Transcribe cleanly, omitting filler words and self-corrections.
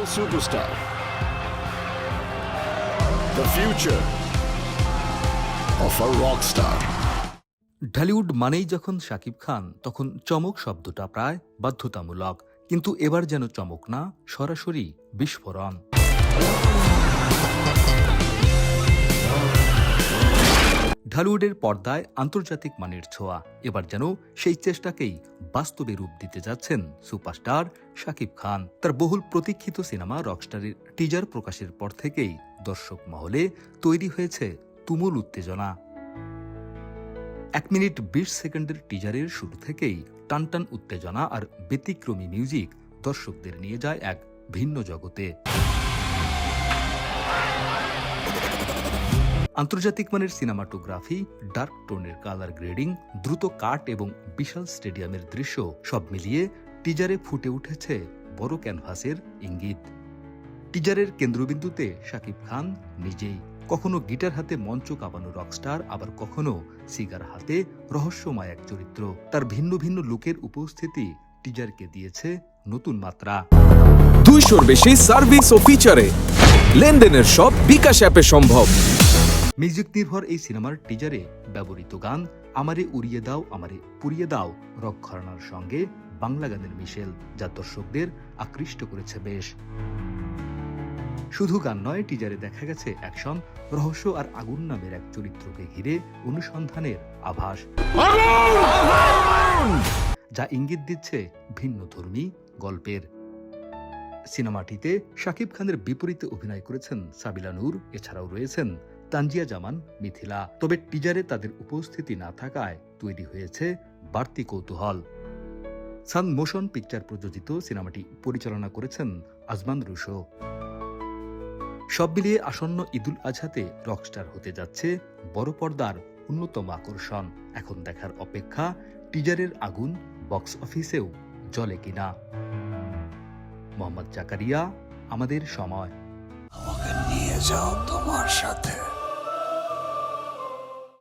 real superstar. The future of a rock star. Dhallywood মানেই যখন শাকিব খান, তখন চমক শব্দটা প্রায় বাধ্যতামূলক। কিন্তু এবার যেন চমক না, সরাসরি বিস্ফোরণ। ঢালিউডের পর্দায় আন্তর্জাতিক মানের ছোঁয়া, এবার যেন সেই চেষ্টাকেই বাস্তবে রূপ দিতে যাচ্ছেন সুপারস্টার শাকিব খান। তার বহুল প্রতীক্ষিত সিনেমা রকস্টারের টিজার প্রকাশের পর থেকেই দর্শক মহলে তৈরি হয়েছে তুমুল উত্তেজনা। 1 মিনিট 20 সেকেন্ডের টিজারের শুরু থেকেই টানটান উত্তেজনা আর ব্যতিক্রমী মিউজিক দর্শকদের নিয়ে যায় এক ভিন্ন জগতে। আন্তর্জাতিক মানের সিনেমাটোগ্রাফি, ডার্ক টোনের কালার গ্রেডিং, দ্রুত কাট এবং বিশাল স্টেডিয়ামের দৃশ্য সব মিলিয়ে টিজারে ফুটে উঠেছে বড় ক্যানভাসের ইঙ্গিত। টিজারের কেন্দ্রবিন্দুতে শাকিব খান নিজেই, কখনো গিটার হাতে মঞ্চ কাঁপানো রকস্টার, আবার কখনো সিগার হাতে রহস্যময় এক চরিত্র। তার ভিন্ন ভিন্ন লুকের উপস্থিতি টিজারকে দিয়েছে নতুন মাত্রা। 200-র বেশি সার্ভিস ও ফিচারে লেনদেনের সব বিকাশ অ্যাপে সম্ভব। মিউজিক নির্ভর এই সিনেমার টিজারে ব্যবহৃত গান আমারে উড়িয়ে দাও আমারে পুড়িয়ে দাও রক ঘরানার সঙ্গে বাংলা গানের মিশেল, যা দর্শকদের আকৃষ্ট করেছে বেশ। শুধু গান নয়, টিজারে দেখা গেছে অ্যাকশন, রহস্য আর আগুন নামের এক চরিত্রকে ঘিরে অনুসন্ধানের আভাস, যা ইঙ্গিত দিচ্ছে ভিন্নধর্মী গল্পের। সিনেমাটিতে শাকিব খানের বিপরীতে অভিনয় করেছেন সাবিলা নূর, এছাড়াও রয়েছেন তানজিয়া জামান, মিথিলা। তবে টিজারে তাদের উপস্থিতি না থাকায় তৈরি হয়েছে বাড়তি কৌতূহল। সান মোশন পিকচার প্রযোজিত সিনেমাটি পরিচালনা করেছেন আজমান রুশো। সব মিলিয়ে আসন্ন ঈদুল আজহাতে রকস্টার হতে যাচ্ছে বড় পর্দার অন্যতম আকর্ষণ। এখন দেখার অপেক্ষা টিজারের আগুন বক্স অফিসেও জ্বলে কিনা। মোহাম্মদ জাকারিয়া, আমাদের সময়। আমাকে নিয়ে যাও তোমার সাথে।